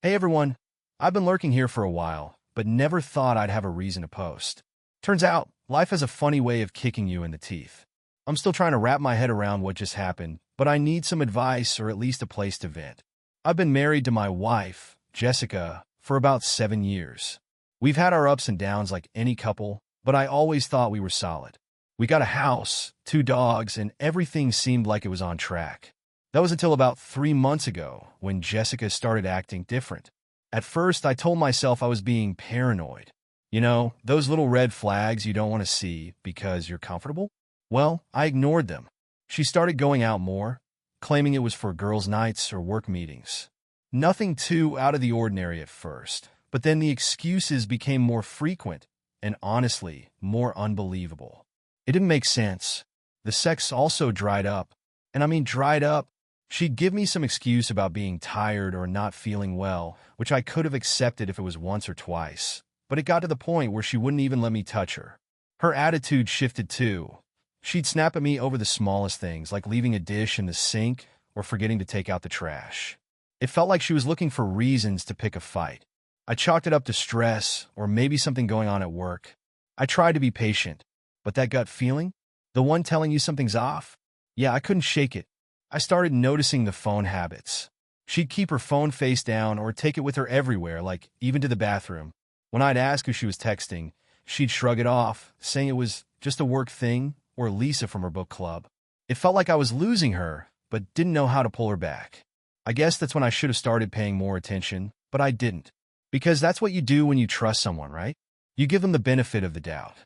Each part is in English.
Hey everyone, I've been lurking here for a while, but never thought I'd have a reason to post. Turns out, life has a funny way of kicking you in the teeth. I'm still trying to wrap my head around what just happened, but I need some advice or at least a place to vent. I've been married to my wife, Jessica, for about 7 years. We've had our ups and downs like any couple, but I always thought we were solid. We got a house, 2 dogs, and everything seemed like it was on track. That was until about 3 months ago, when Jessica started acting different. At first, I told myself I was being paranoid. You know, those little red flags you don't want to see because you're comfortable? Well, I ignored them. She started going out more, claiming it was for girls' nights or work meetings. Nothing too out of the ordinary at first, but then the excuses became more frequent and honestly, more unbelievable. It didn't make sense. The sex also dried up. And I mean dried up. She'd give me some excuse about being tired or not feeling well, which I could have accepted if it was once or twice. But it got to the point where she wouldn't even let me touch her. Her attitude shifted too. She'd snap at me over the smallest things, like leaving a dish in the sink or forgetting to take out the trash. It felt like she was looking for reasons to pick a fight. I chalked it up to stress or maybe something going on at work. I tried to be patient, but that gut feeling, the one telling you something's off, yeah, I couldn't shake it. I started noticing the phone habits. She'd keep her phone face down or take it with her everywhere, like even to the bathroom. When I'd ask who she was texting, she'd shrug it off, saying it was just a work thing or Lisa from her book club. It felt like I was losing her, but didn't know how to pull her back. I guess that's when I should have started paying more attention, but I didn't. Because that's what you do when you trust someone, right? You give them the benefit of the doubt.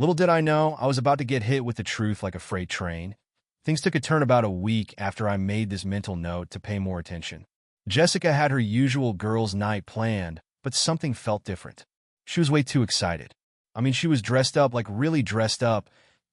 Little did I know, I was about to get hit with the truth like a freight train. Things took a turn about a week after I made this mental note to pay more attention. Jessica had her usual girls' night planned, but something felt different. She was way too excited. I mean, she was dressed up, like really dressed up,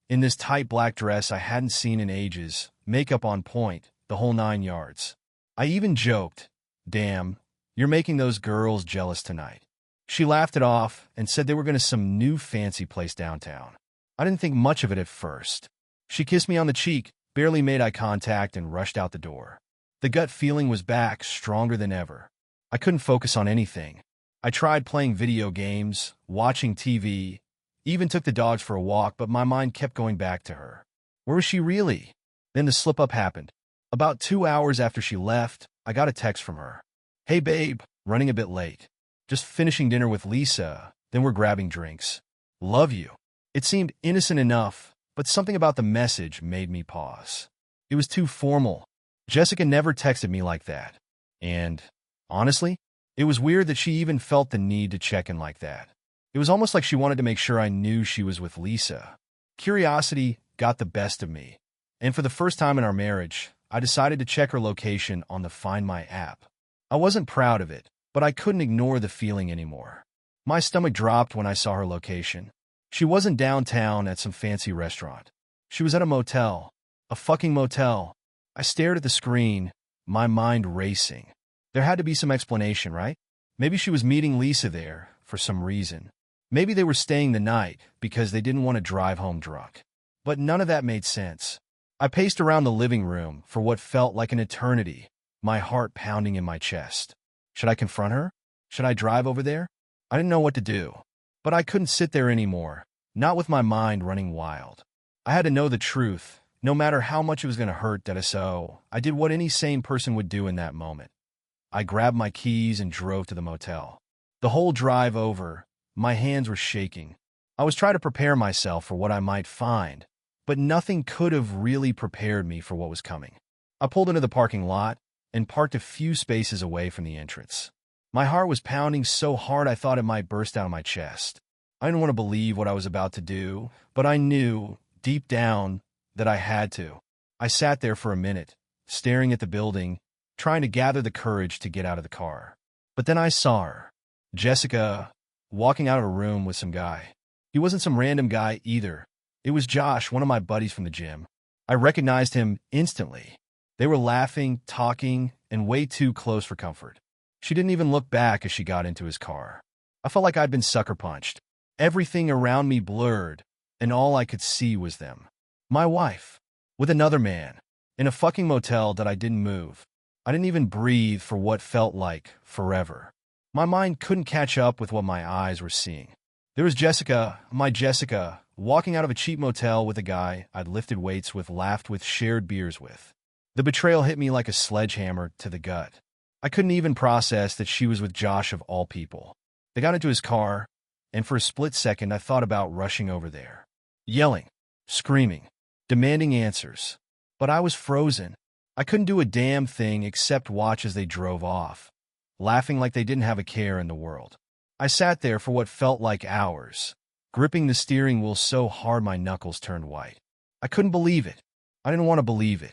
in this tight black dress I hadn't seen in ages, makeup on point, the whole 9 yards. I even joked, "Damn, you're making those girls jealous tonight." She laughed it off and said they were going to some new fancy place downtown. I didn't think much of it at first. She kissed me on the cheek, barely made eye contact, and rushed out the door. The gut feeling was back, stronger than ever. I couldn't focus on anything. I tried playing video games, watching TV, even took the dogs for a walk, but my mind kept going back to her. Where was she really? Then the slip-up happened. About 2 hours after she left, I got a text from her. "Hey babe, running a bit late. Just finishing dinner with Lisa, then we're grabbing drinks. Love you." It seemed innocent enough, but something about the message made me pause. It was too formal. Jessica never texted me like that. And, honestly, it was weird that she even felt the need to check in like that. It was almost like she wanted to make sure I knew she was with Lisa. Curiosity got the best of me. And for the first time in our marriage, I decided to check her location on the Find My app. I wasn't proud of it, but I couldn't ignore the feeling anymore. My stomach dropped when I saw her location. She wasn't downtown at some fancy restaurant. She was at a motel. A fucking motel. I stared at the screen, my mind racing. There had to be some explanation, right? Maybe she was meeting Lisa there for some reason. Maybe they were staying the night because they didn't want to drive home drunk. But none of that made sense. I paced around the living room for what felt like an eternity, my heart pounding in my chest. Should I confront her? Should I drive over there? I didn't know what to do. But I couldn't sit there anymore, not with my mind running wild. I had to know the truth, no matter how much it was going to hurt that so I did what any sane person would do in that moment. I grabbed my keys and drove to the motel. The whole drive over, my hands were shaking. I was trying to prepare myself for what I might find, but nothing could have really prepared me for what was coming. I pulled into the parking lot and parked a few spaces away from the entrance. My heart was pounding so hard I thought it might burst out of my chest. I didn't want to believe what I was about to do, but I knew, deep down, that I had to. I sat there for a minute, staring at the building, trying to gather the courage to get out of the car. But then I saw her, Jessica, walking out of a room with some guy. He wasn't some random guy either. It was Josh, one of my buddies from the gym. I recognized him instantly. They were laughing, talking, and way too close for comfort. She didn't even look back as she got into his car. I felt like I'd been sucker punched. Everything around me blurred, and all I could see was them. My wife, with another man, in a fucking motel that I didn't move. I didn't even breathe for what felt like forever. My mind couldn't catch up with what my eyes were seeing. There was Jessica, my Jessica, walking out of a cheap motel with a guy I'd lifted weights with, laughed with, shared beers with. The betrayal hit me like a sledgehammer to the gut. I couldn't even process that she was with Josh of all people. They got into his car, and for a split second I thought about rushing over there. Yelling, screaming, demanding answers. But I was frozen. I couldn't do a damn thing except watch as they drove off, laughing like they didn't have a care in the world. I sat there for what felt like hours, gripping the steering wheel so hard my knuckles turned white. I couldn't believe it. I didn't want to believe it.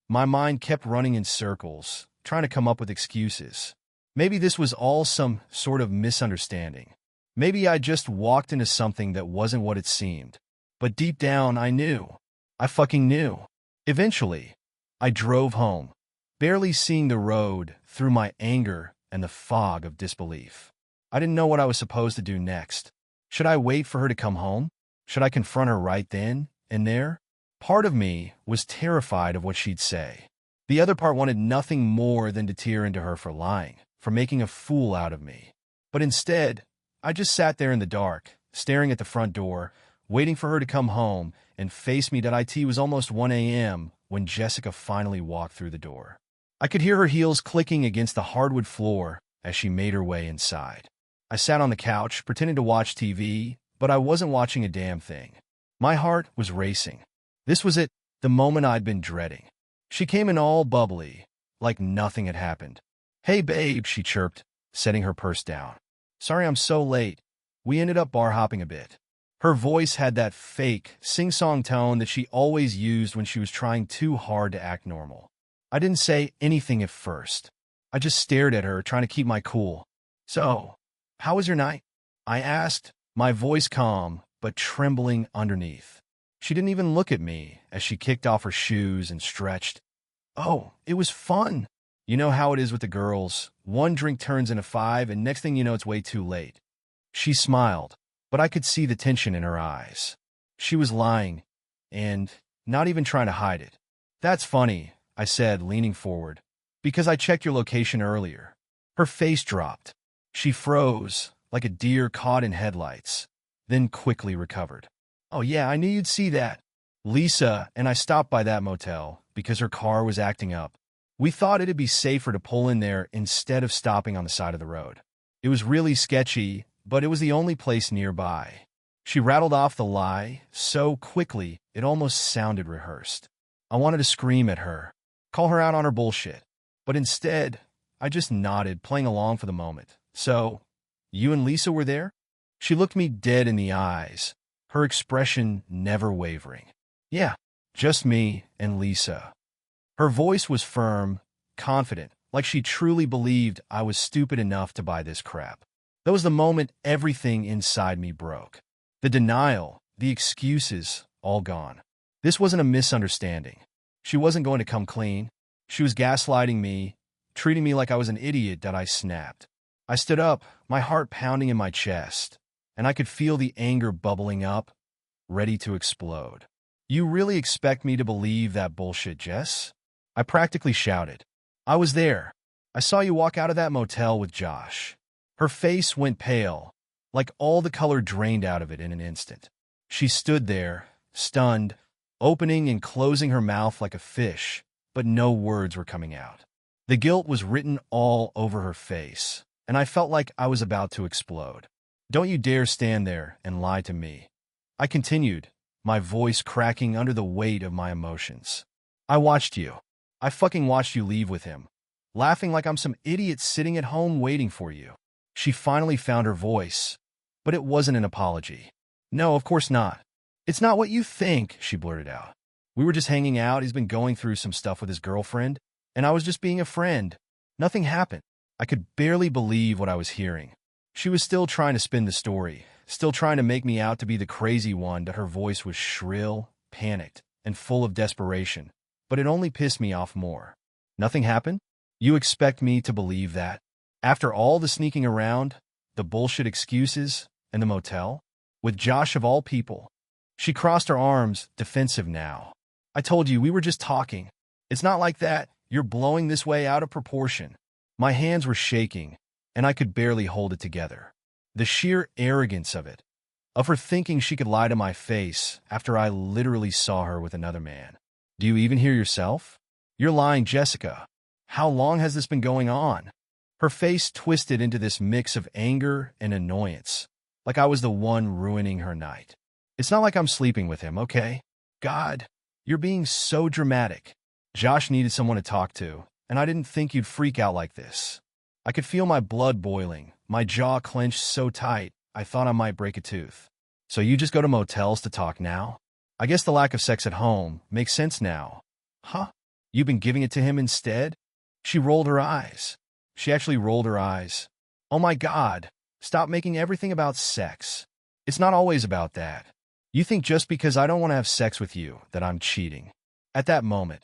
My mind kept running in circles, trying to come up with excuses. Maybe this was all some sort of misunderstanding. Maybe I just walked into something that wasn't what it seemed. But deep down, I knew. I fucking knew. Eventually, I drove home, barely seeing the road through my anger and the fog of disbelief. I didn't know what I was supposed to do next. Should I wait for her to come home? Should I confront her right then and there? Part of me was terrified of what she'd say. The other part wanted nothing more than to tear into her for lying, for making a fool out of me. But instead, I just sat there in the dark, staring at the front door, waiting for her to come home and face me. It was almost 1 a.m. when Jessica finally walked through the door. I could hear her heels clicking against the hardwood floor as she made her way inside. I sat on the couch, pretending to watch TV, but I wasn't watching a damn thing. My heart was racing. This was it, the moment I'd been dreading. She came in all bubbly, like nothing had happened. "Hey, babe," she chirped, setting her purse down. "Sorry I'm so late. We ended up bar hopping a bit." Her voice had that fake, sing-song tone that she always used when she was trying too hard to act normal. I didn't say anything at first. I just stared at her, trying to keep my cool. "So, how was your night?" I asked, my voice calm but trembling underneath. She didn't even look at me as she kicked off her shoes and stretched. "Oh, it was fun. You know how it is with the girls. One drink turns into 5, and next thing you know, it's way too late." She smiled, but I could see the tension in her eyes. She was lying, and not even trying to hide it. "That's funny," I said, leaning forward, "because I checked your location earlier." Her face dropped. She froze, like a deer caught in headlights, then quickly recovered. "Oh yeah, I knew you'd see that. Lisa and I stopped by that motel because her car was acting up. We thought it'd be safer to pull in there instead of stopping on the side of the road. It was really sketchy, but it was the only place nearby." She rattled off the lie so quickly it almost sounded rehearsed. I wanted to scream at her, call her out on her bullshit. But instead, I just nodded, playing along for the moment. "So, you and Lisa were there?" She looked me dead in the eyes, her expression never wavering. "Yeah, just me and Lisa." Her voice was firm, confident, like she truly believed I was stupid enough to buy this crap. That was the moment everything inside me broke. The denial, the excuses, all gone. This wasn't a misunderstanding. She wasn't going to come clean. She was gaslighting me, treating me like I was an idiot. I snapped. I stood up, my heart pounding in my chest, and I could feel the anger bubbling up, ready to explode. "You really expect me to believe that bullshit, Jess?" I practically shouted. "I was there. I saw you walk out of that motel with Josh." Her face went pale, like all the color drained out of it in an instant. She stood there, stunned, opening and closing her mouth like a fish, but no words were coming out. The guilt was written all over her face, and I felt like I was about to explode. "Don't you dare stand there and lie to me," I continued, my voice cracking under the weight of my emotions. "I watched you. I fucking watched you leave with him, laughing like I'm some idiot sitting at home waiting for you." She finally found her voice, but it wasn't an apology. "No, of course not. It's not what you think," she blurted out. "We were just hanging out. He's been going through some stuff with his girlfriend, and I was just being a friend. Nothing happened." I could barely believe what I was hearing. She was still trying to spin the story, still trying to make me out to be the crazy one, but her voice was shrill, panicked, and full of desperation. But it only pissed me off more. "Nothing happened? You expect me to believe that? After all the sneaking around, the bullshit excuses, and the motel? With Josh of all people?" She crossed her arms, defensive now. "I told you, we were just talking. It's not like that. You're blowing this way out of proportion." My hands were shaking, and I could barely hold it together. The sheer arrogance of it, of her thinking she could lie to my face after I literally saw her with another man. "Do you even hear yourself? You're lying, Jessica. How long has this been going on?" Her face twisted into this mix of anger and annoyance, like I was the one ruining her night. "It's not like I'm sleeping with him, okay? God, you're being so dramatic. Josh needed someone to talk to, and I didn't think you'd freak out like this." I could feel my blood boiling, my jaw clenched so tight I thought I might break a tooth. "So you just go to motels to talk now? I guess the lack of sex at home makes sense now. Huh? You've been giving it to him instead?" She rolled her eyes. She actually rolled her eyes. "Oh my God, stop making everything about sex. It's not always about that. You think just because I don't want to have sex with you that I'm cheating." At that moment,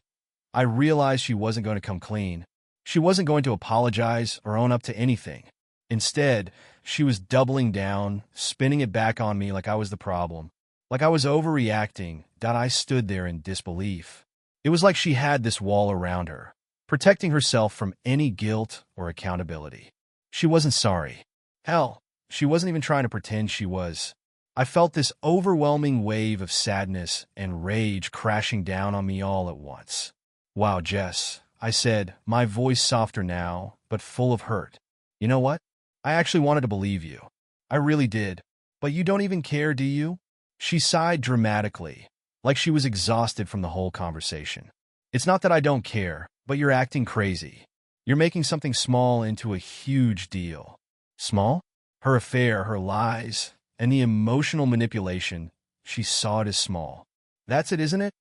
I realized she wasn't going to come clean. She wasn't going to apologize or own up to anything. Instead, she was doubling down, spinning it back on me like I was the problem, like I was overreacting, that I stood there in disbelief. It was like she had this wall around her, protecting herself from any guilt or accountability. She wasn't sorry. Hell, she wasn't even trying to pretend she was. I felt this overwhelming wave of sadness and rage crashing down on me all at once. "Wow, Jess," I said, my voice softer now, but full of hurt. "You know what? I actually wanted to believe you. I really did. But you don't even care, do you?" She sighed dramatically, like she was exhausted from the whole conversation. "It's not that I don't care, but you're acting crazy. You're making something small into a huge deal." Small? Her affair, her lies, and the emotional manipulation, she saw it as small. "That's it, isn't it?"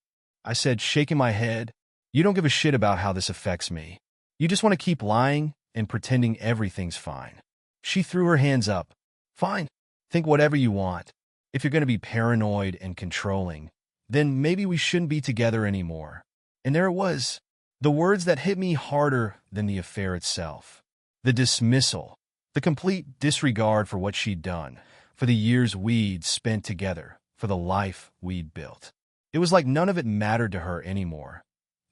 I said, shaking my head. "You don't give a shit about how this affects me. You just want to keep lying and pretending everything's fine." She threw her hands up. "Fine. Think whatever you want. If you're going to be paranoid and controlling, then maybe we shouldn't be together anymore." And there it was. The words that hit me harder than the affair itself. The dismissal. The complete disregard for what she'd done, for the years we'd spent together, for the life we'd built. It was like none of it mattered to her anymore.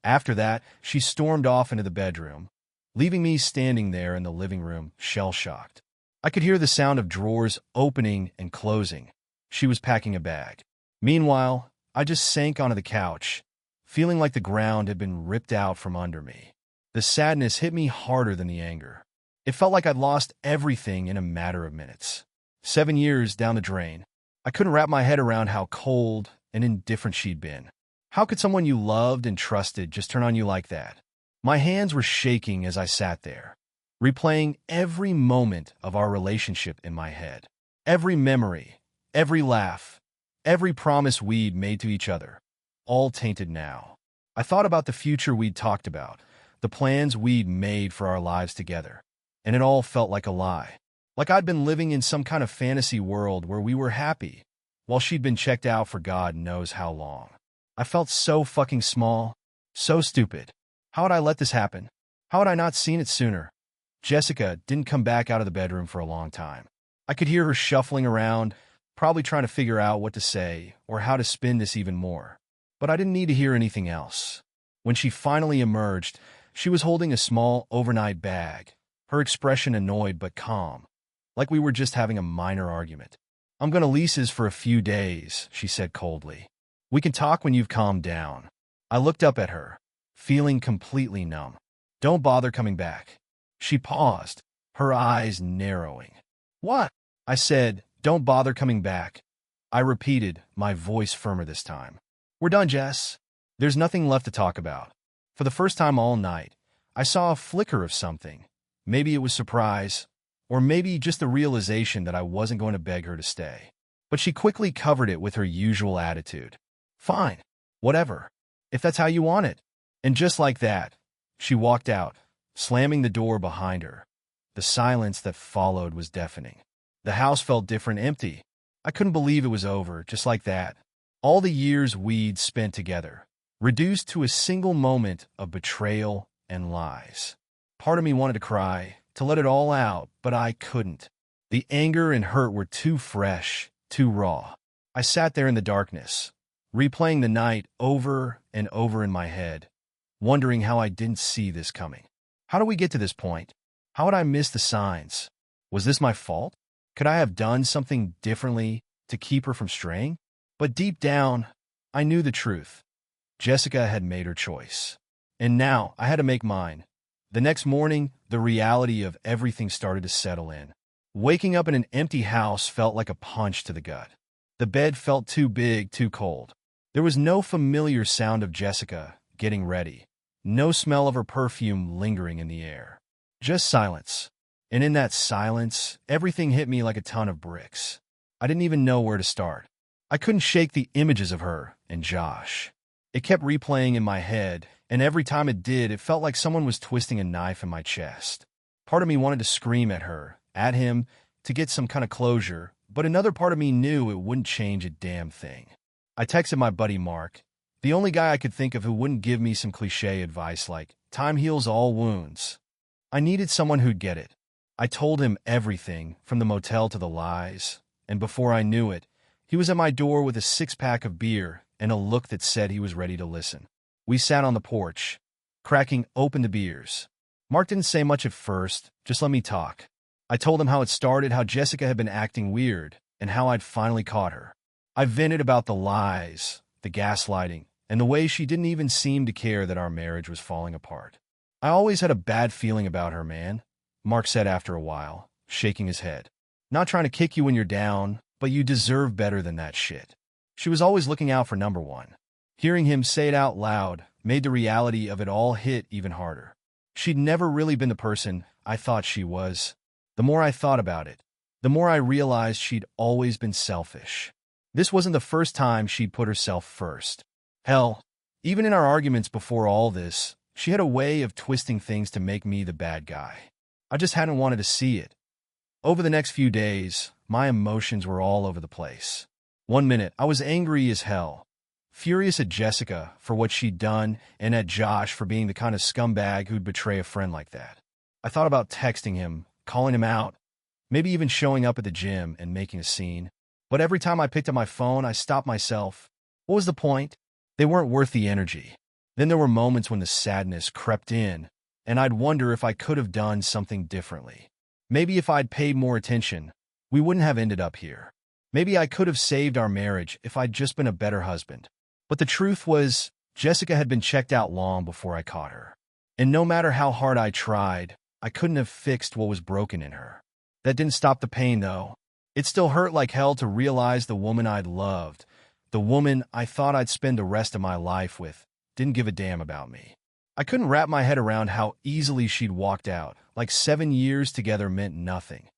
After that, she stormed off into the bedroom, leaving me standing there in the living room, shell-shocked. I could hear the sound of drawers opening and closing. She was packing a bag. Meanwhile, I just sank onto the couch, feeling like the ground had been ripped out from under me. The sadness hit me harder than the anger. It felt like I'd lost everything in a matter of minutes. 7 years down the drain. I couldn't wrap my head around how cold and indifferent she'd been. How could someone you loved and trusted just turn on you like that? My hands were shaking as I sat there, replaying every moment of our relationship in my head. Every memory, every laugh, every promise we'd made to each other, all tainted now. I thought about the future we'd talked about, the plans we'd made for our lives together, and it all felt like a lie. Like I'd been living in some kind of fantasy world where we were happy, while she'd been checked out for God knows how long. I felt so fucking small, so stupid. How had I let this happen? How had I not seen it sooner? Jessica didn't come back out of the bedroom for a long time. I could hear her shuffling around, probably trying to figure out what to say or how to spin this even more. But I didn't need to hear anything else. When she finally emerged, she was holding a small overnight bag, her expression annoyed but calm, like we were just having a minor argument. "I'm going to Lisa's for a few days," she said coldly. "We can talk when you've calmed down." I looked up at her, feeling completely numb. "Don't bother coming back." She paused, her eyes narrowing. "What?" I said, "Don't bother coming back." I repeated, my voice firmer this time. "We're done, Jess. There's nothing left to talk about." For the first time all night, I saw a flicker of something. Maybe it was surprise, or maybe just the realization that I wasn't going to beg her to stay. But she quickly covered it with her usual attitude. "Fine. Whatever. If that's how you want it." And just like that, she walked out, slamming the door behind her. The silence that followed was deafening. The house felt different, empty. I couldn't believe it was over, just like that. All the years we'd spent together, reduced to a single moment of betrayal and lies. Part of me wanted to cry, to let it all out, but I couldn't. The anger and hurt were too fresh, too raw. I sat there in the darkness, replaying the night over and over in my head, wondering how I didn't see this coming. How did we get to this point? How had I missed the signs? Was this my fault? Could I have done something differently to keep her from straying? But deep down, I knew the truth. Jessica had made her choice. And now I had to make mine. The next morning, the reality of everything started to settle in. Waking up in an empty house felt like a punch to the gut. The bed felt too big, too cold. There was no familiar sound of Jessica getting ready. No smell of her perfume lingering in the air. Just silence. And in that silence, everything hit me like a ton of bricks. I didn't even know where to start. I couldn't shake the images of her and Josh. It kept replaying in my head, and every time it did, it felt like someone was twisting a knife in my chest. Part of me wanted to scream at her, at him, to get some kind of closure, but another part of me knew it wouldn't change a damn thing. I texted my buddy Mark, the only guy I could think of who wouldn't give me some cliché advice like, time heals all wounds. I needed someone who'd get it. I told him everything, from the motel to the lies, and before I knew it, he was at my door with a six-pack of beer and a look that said he was ready to listen. We sat on the porch, cracking open the beers. Mark didn't say much at first, just let me talk. I told him how it started, how Jessica had been acting weird, and how I'd finally caught her. I vented about the lies, the gaslighting, and the way she didn't even seem to care that our marriage was falling apart. I always had a bad feeling about her, man, Mark said after a while, shaking his head. Not trying to kick you when you're down, but you deserve better than that shit. She was always looking out for number one. Hearing him say it out loud made the reality of it all hit even harder. She'd never really been the person I thought she was. The more I thought about it, the more I realized she'd always been selfish. This wasn't the first time she'd put herself first. Hell, even in our arguments before all this, she had a way of twisting things to make me the bad guy. I just hadn't wanted to see it. Over the next few days, my emotions were all over the place. One minute, I was angry as hell, furious at Jessica for what she'd done and at Josh for being the kind of scumbag who'd betray a friend like that. I thought about texting him, calling him out, maybe even showing up at the gym and making a scene. But every time I picked up my phone, I stopped myself. What was the point? They weren't worth the energy. Then there were moments when the sadness crept in, and I'd wonder if I could have done something differently. Maybe if I'd paid more attention, we wouldn't have ended up here. Maybe I could have saved our marriage if I'd just been a better husband. But the truth was, Jessica had been checked out long before I caught her. And no matter how hard I tried, I couldn't have fixed what was broken in her. That didn't stop the pain, though. It still hurt like hell to realize the woman I'd loved, the woman I thought I'd spend the rest of my life with, didn't give a damn about me. I couldn't wrap my head around how easily she'd walked out, like 7 years together meant nothing.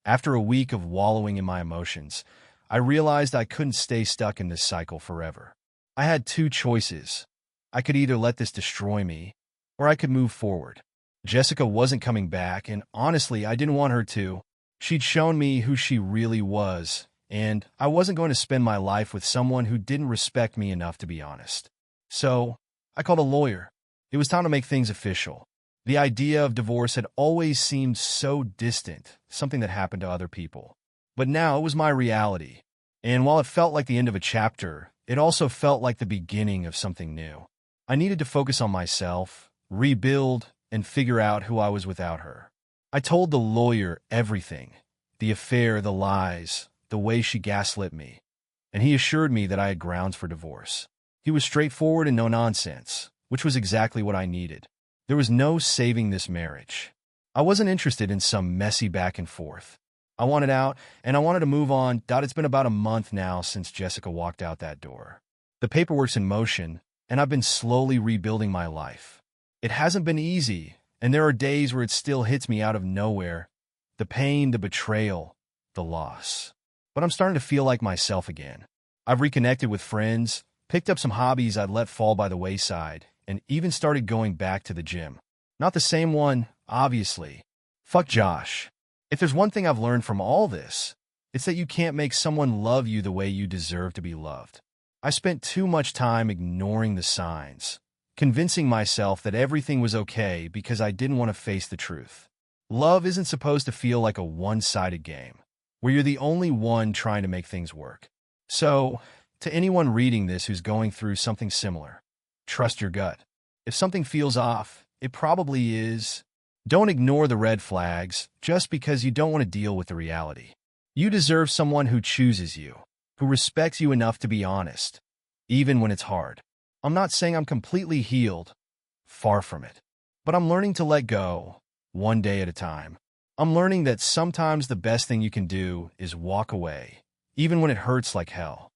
After a week of wallowing in my emotions, I realized I couldn't stay stuck in this cycle forever. I had two choices. I could either let this destroy me, or I could move forward. Jessica wasn't coming back, and honestly, I didn't want her to. She'd shown me who she really was, and I wasn't going to spend my life with someone who didn't respect me enough to be honest. So, I called a lawyer. It was time to make things official. The idea of divorce had always seemed so distant, something that happened to other people. But now it was my reality. And while it felt like the end of a chapter, it also felt like the beginning of something new. I needed to focus on myself, rebuild, and figure out who I was without her. I told the lawyer everything, the affair, the lies, the way she gaslit me, and he assured me that I had grounds for divorce. He was straightforward and no nonsense, which was exactly what I needed. There was no saving this marriage. I wasn't interested in some messy back and forth. I wanted out, and I wanted to move on. It's been about a month now since Jessica walked out that door. The paperwork's in motion, and I've been slowly rebuilding my life. It hasn't been easy, and there are days where it still hits me out of nowhere. The pain, the betrayal, the loss. But I'm starting to feel like myself again. I've reconnected with friends, picked up some hobbies I'd let fall by the wayside, and even started going back to the gym. Not the same one, obviously. Fuck Josh. If there's one thing I've learned from all this, it's that you can't make someone love you the way you deserve to be loved. I spent too much time ignoring the signs, convincing myself that everything was okay because I didn't want to face the truth. Love isn't supposed to feel like a one-sided game, where you're the only one trying to make things work. So, to anyone reading this who's going through something similar, trust your gut. If something feels off, it probably is. Don't ignore the red flags just because you don't want to deal with the reality. You deserve someone who chooses you, who respects you enough to be honest, even when it's hard. I'm not saying I'm completely healed, far from it. But I'm learning to let go, one day at a time. I'm learning that sometimes the best thing you can do is walk away, even when it hurts like hell.